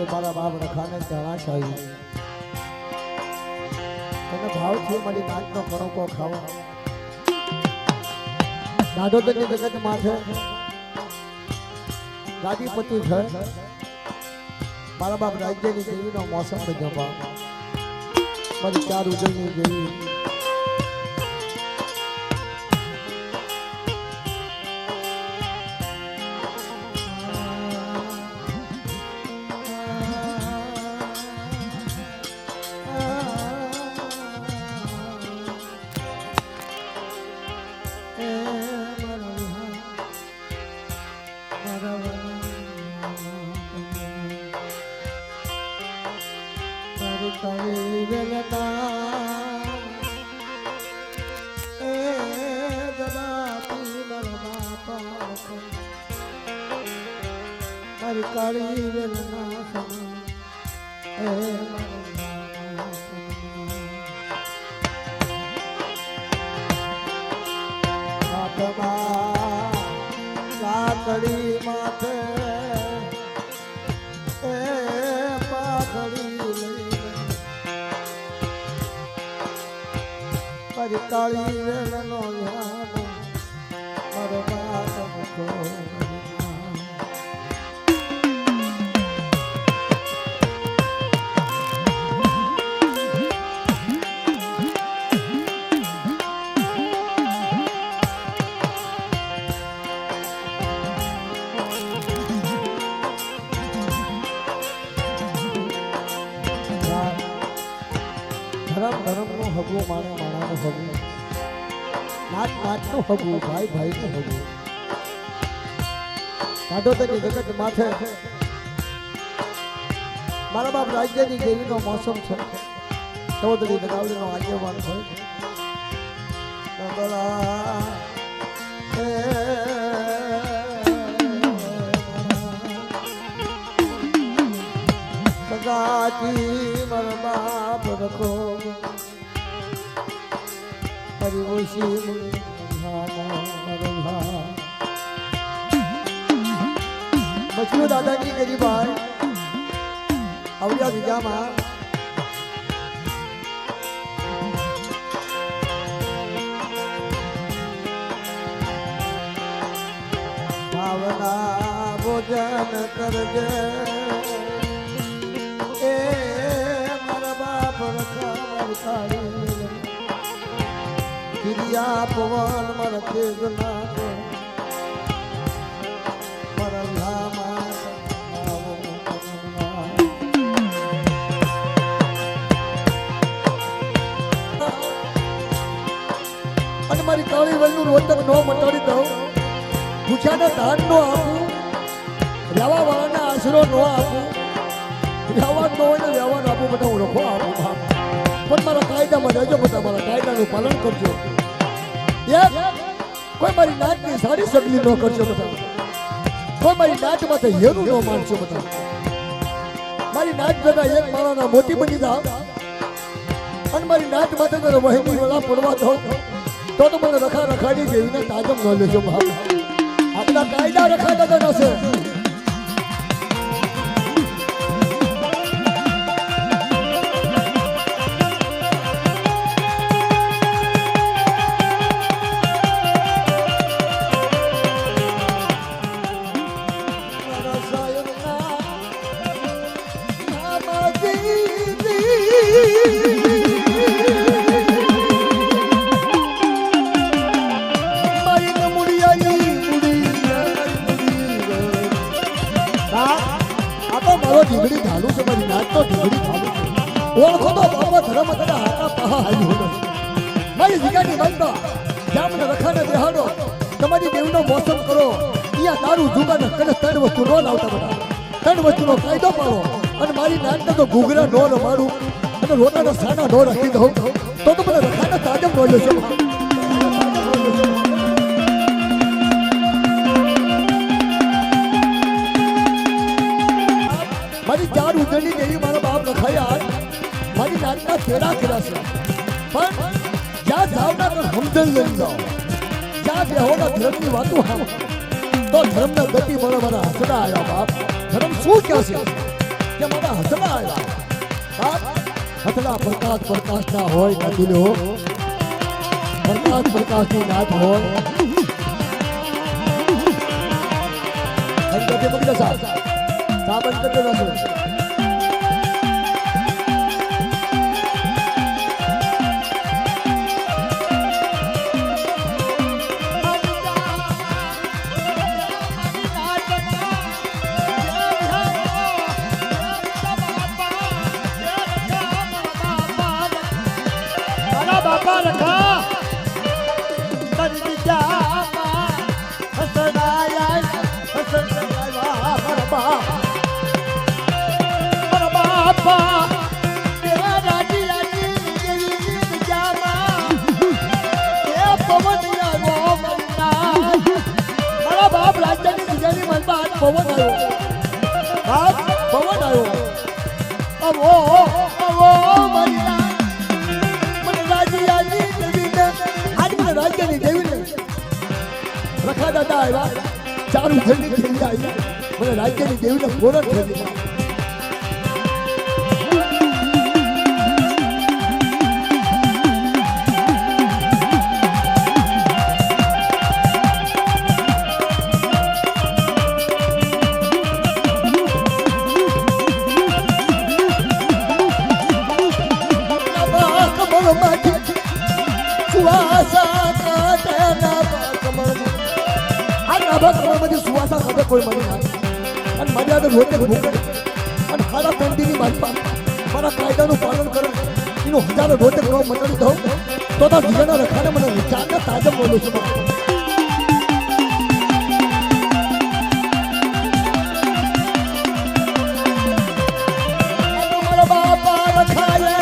આવે મારા બાપ રખાને જણાશાઈ તને ભાવ છે મારી નાચનો કણકો ખાવા દાઢોદરની જગત માથે ગાદીપતિ છે મારા બાપ રાજ્યની દેવીનો મોસમ જવા મારી ચાર ઉજળની દેવી કાળી વેલના કાકડી માથે એ પાઘડી મારી કાળી વેલનો યાદ મારો બાપ ધર્મનું હગું માણાનું હગું નાચનું હગું ભાઈનું હગું દાઢોદરની જગત માથે મારા બાપ રાજ્યની દેવીનો મોસમ છે ચૌધરી દગાવડીનો આગેવાન છે સગાતી મારા બાપ રખો મછલું દાદાજી ગરીબાઈ આવડ્યા બીજામાં ભાવના ભોજન કરજે એ મારા બાપ રખા મારી કિરિયા પવન મર તેજ નાખે અને મારી કાળી વલનું રોતક નો મટાડી દઉં ભૂખ્યાને ધાન નો આપું રહેવા વાળાને આશરો નો આપું રહેવા ન હોય ને રહેવાનું આપું બધા હું રખો આપું પણ મારા કાયદામાં રહેજો બધા મારા કાયદાનું પાલન કરજો કોઈ મારી નાચની સારી સગલી ન કરજો બધા કોઈ મારી નાચ માટે હેરું ન માનશો બધા મારી નાચ ભેગા એક માળાના મોતી બની જાવ અને મારી નાચ માટે તારે વહેની વેળા પડવા દો તો મને રખાડી દેવીને તાજમ ન લેજો બાપ આપણા કાયદા રખાતા નશે ઢીંગડી ઢાલું છે મારી નાચ તો ઢીંગડી ઢાલું છે ઓળખો તો બાબા ધર્મ તને હાથા પહા હાલી હોનો મારી જીગાની બાઈબા જ્યાં મને રખાને બેહાડો તમારી દેવનો મોસમ કરો અહીંયા દારૂ જુગાને કને ત્રણ વસ્તુ નો લાવતા બધા ત્રણ વસ્તુનો કાયદો પાડો અને મારી નાચને તો ઘૂઘરા નો રમાડું અને રોટાના સાના નો રાખી દઉં તો મને રખાને તાજમ નો લેશો મારી ચાર ઉજળની દેવી મારા બાપ લખાયા મારી નાચના ફેરા કર્યા છે પણ જ્યાં જાવના તો સમજણ લઈ જાઓ જ્યાં બેહોના ધર્મની વાતો હા તો ધર્મના ગતિ મળે મારા હસડા આવ્યા બાપ ધર્મ શું કહે છે કે મારા હસલા આવ્યા બાપ હસલા પ્રકાશ ના હોય કાદુલો પ્રકાશ ની નાથ હોય અંગતે પકડે સાબન કરતો નથી બાપા રખા તરી જામા હસડાયા મારા બાપા તેરા રાજી રાજી જામા એ પવન આવ્યો મારા બાપ રાજ્યની બીજાની મનમાં પવન આવ્યો પવન આવ્યો અવો મરિયા રાજ્યની દેવીને રખા દાદા આવ્યા ચારું જલ્દી ખેલી આવી મને રાજ્યની દેવીને ફોરન ખેલી સુવાસા સાથે કોઈ મળી ના અને મારી આગળ રોતે ભૂખે અને ખાડા પેન્ટીની બાજપા મારા કાયદાનું પાલન કરે એનું હજારો રોતે ન મટાડી દઉં તો તાર જીવનના રખાને મને ચાંદા તાજમ બોલું છું મારા બાપા રખાય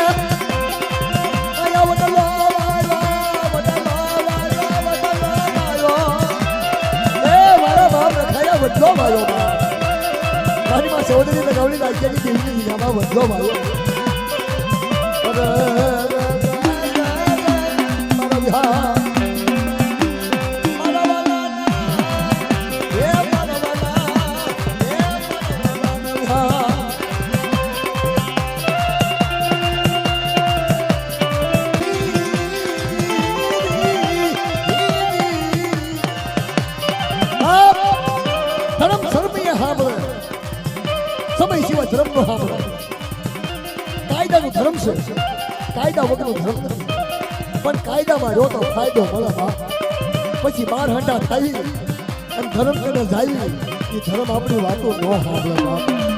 બદલો માર્યો મારી માં સૌદરી લગાવડી રાજ્યની દેવીની લીલામાં બદલો માર્યો મારા વિહાર ધર્મ સર્વીય સાંભળે સમય સિવાય ધર્મનો સાંભળે કાયદાનું ધર્મ છે કાયદા વગરનું ધર્મ નથી પણ કાયદામાં રહ્યો તો ફાયદો મળે બાપ પછી બાર હંડા થાય અને ધર્મ તેને જાય એ ધર્મ આપણી વાતો ન સાંભળે બાપ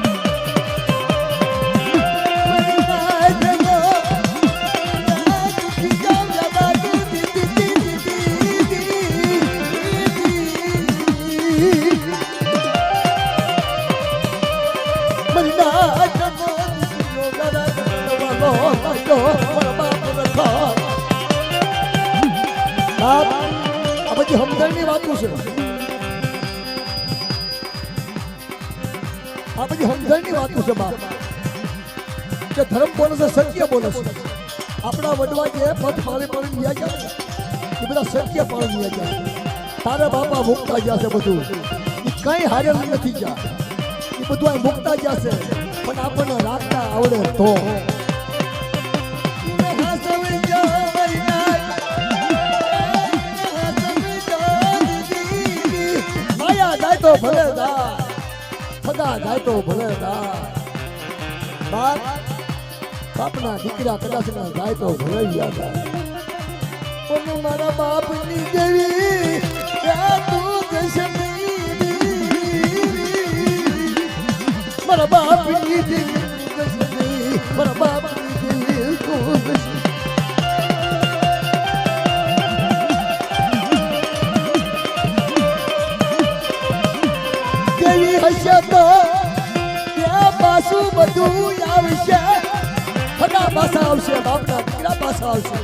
આ બધી સમજણની વાતો છે આ બધી સમજણની વાતો છે બાપ કે ધર્મ બોલે છે સત્ય બોલે છે આપણા વડવા જે પદ પાળી પાડી ગયા છે એ બધા સત્ય પાળી ગયા છે તારા બાપા મુકતા ગયા છે બધું એ કઈ હારેલું નથી ગયા એ બધું આ મુકતા ગયા છે પણ આપણને રાખતા આવડે તો તો ભલે દા ફગા જાય તો ભલે દા બાપના દીકરા કદાચ ના જાય તો ભલે યાદ પણ મારા બાપની દેવી તું મારા બાપની દેવી મારા બાપની દેવી તું હશે તો ત્યાં પાછું બધું આવશે ફગા પાછા આવશે બાપના દીકરા પાછા આવશે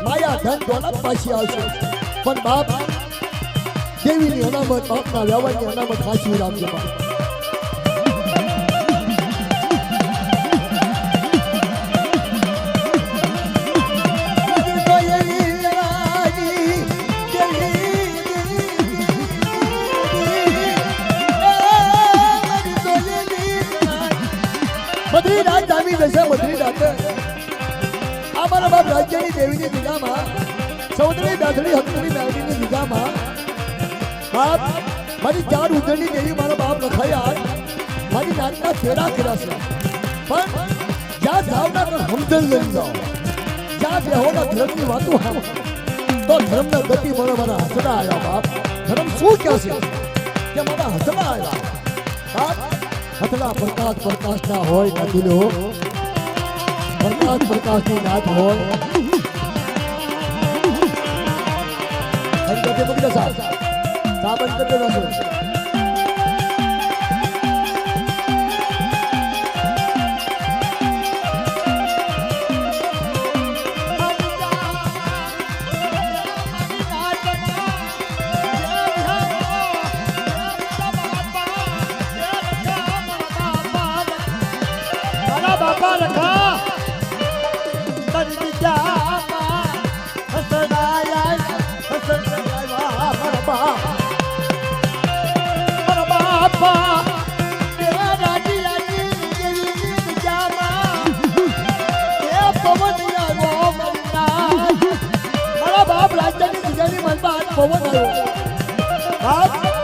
માયા ધન દોલત પાછી આવશે પણ બાપ દેવીની અનામત બાપના વ્યવહારની અનામત સાચવી રાખજો બાપ આ મારા બાપ રાજ્યની દેવીની દીગામાં સૌદરી દાસડી હકની મેળવીની દીગામાં બાપ મારી ચાર ઉજળની દેવી મારા બાપ લખાયા મારી નાતના ફેરા કર્યા છે પણ જ્યાં જાવના સમજણ લઈ જાઓ જ્યાં બેહોના ધર્મની વાતો હાવ તો ધર્મના ગતિ મળે મારા હસડા આવ્યા બાપ ધર્મ શું કહે છે કે મારા હસડા આવ્યા બાપ હસડા પ્રકાશના હોય નાખીલો પ્રકાશની નાથ હોય હરિકથે મૂકી દે સાબન કરતો રહેશો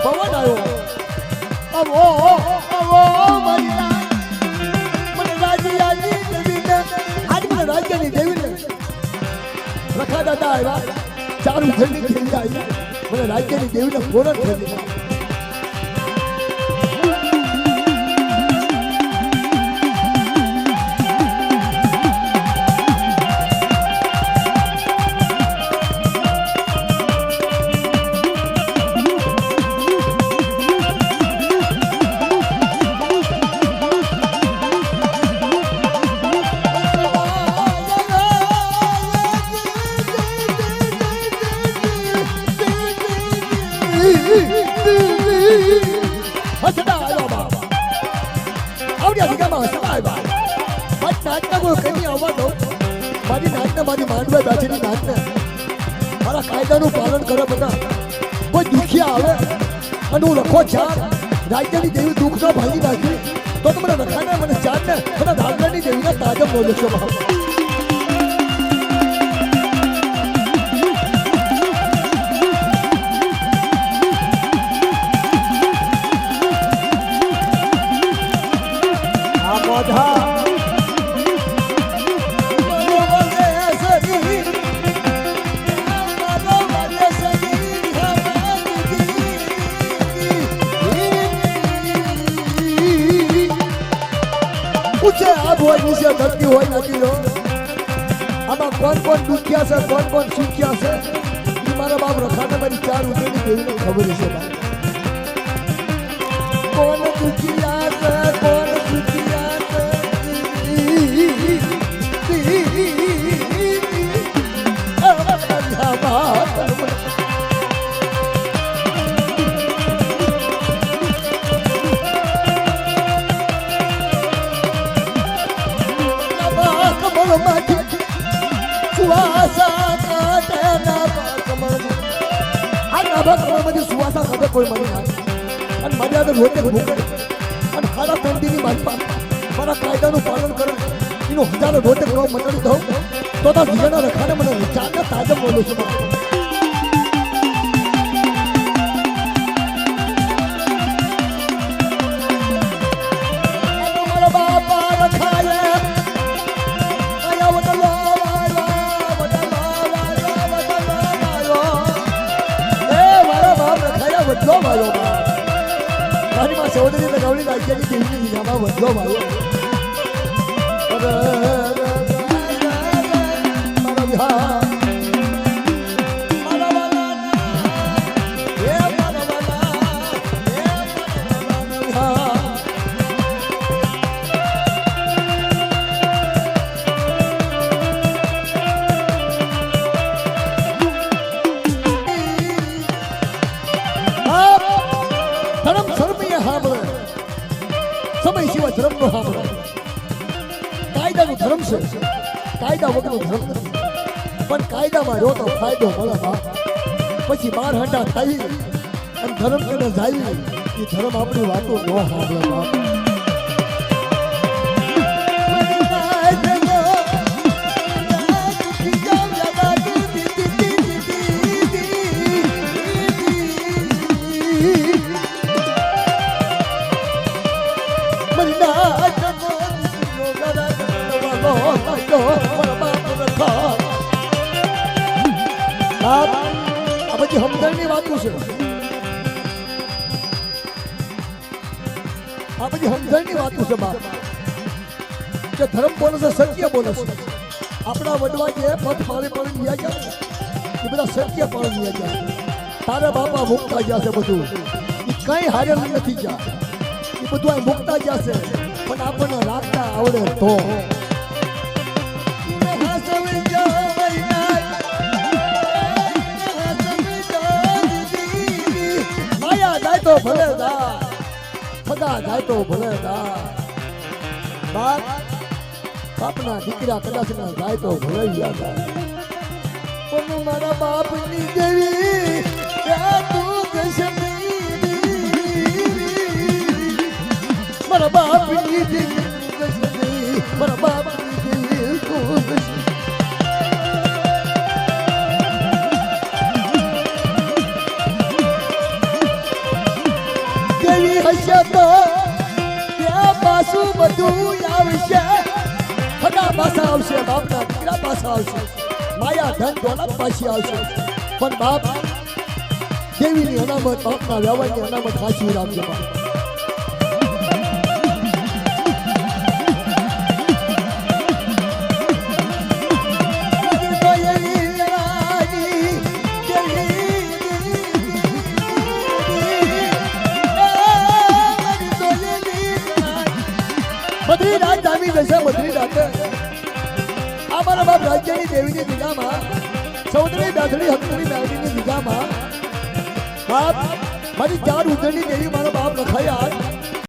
પવન આવ્યો મને રાજ્યની દેવીને રખા દાદા આવ્યા ચારું થઈને ખેલી આવી મને રાજ્યની દેવીને પૂરણ થઈ મારી માંડવા બેઠેલી નાચને મારા કાયદાનું પાલન કરે બધા કોઈ દુખિયા આવે અને હું લખો ચાર રાજ્યની દેવી દુઃખ ન ભાગી નાખી તો મને રખાને મને ચારને મને રાજ્યની દેવીને તાજમ બોલે છે ધરતી હોય નથી લો આમાં કોણ દુખ્યા છે કોણ શીખ્યા છે એ મારા બાપ રખાને મારી ચાર ઉજળની દેવીને ખબર છે કોણ દુખ્યા છે કોણ દુખ્યા સુવાસા ખબર કોઈ મળી ના અને મારી આગળ રોતે ભૂખે અને ખારા પેન્ટીની માલપા મારા કાયદાનું પાલન કરે એનું હજારો રોતે ન મટાડી દઉં તો જીવાના રખાને મને ચારને તાજમ બોલું છું ચૌધરી લગાવડી રાજ્યની દેવીની દીધામાં બદલો મારો સમય સિવાય ધર્મ નો સાંભળો કાયદાનું ધર્મ છે કાયદા વગરનું ધર્મ નથી પણ કાયદામાં રહ્યો તો ફાયદો મળે બાપ પછી બાર હંડા થઈ અને ધર્મ તેને જાય એ ધર્મ આપણી વાતો ન સાંભળે બાપ બધી સમજણની વાતો છે. આ બધી સમજણની વાતો છે બાપ. કે ધર્મ બોલે છે, સત્ય બોલે છે. આપણા વડવા જે પથ પાળી પાળી ગયા ગયા એ બધા સત્ય પાળી ગયા ગયા. તારા બાપા મુકતા ગયા છે બધું. એ કઈ હારેલું નથી ગયા. એ બધું આ મુકતા ગયા છે. પણ આપણને રાખતા આવડે તો માયા જાય તો ભલે જાય, ખગા જાય તો ભલે જાય. બાપ બાપના દીકરા કદાચ ના જાય તો ભલે યાદ આવે. પણ મારા બાપની દેવી ત્યાં તું કશમીરી. મારા બાપની દેવી કશમીરી. મારા બાપની દેવી તું કશમીરી. દેવી હશે તો ત્યાં પાછું બધું આવશે. ખગા પાછા આવશે, બાપના દીકરા પાછા આવશે, માયા ધન દોલત પાછી આવશે. પણ બાપ દેવીની અનામત, બાપના વ્યવહારની અનામત સાચવી રાખજો બાપ. બધી રાત જામી જશે, બધી રાતે આ મારા બાપ રાજ્યની દેવીની દીગામાં, સૌદરી દાસડી હકની મેળવીની દીગામાં બાપ મારી ચાર ઉજળની દેવી મારો બાપ લખાયા.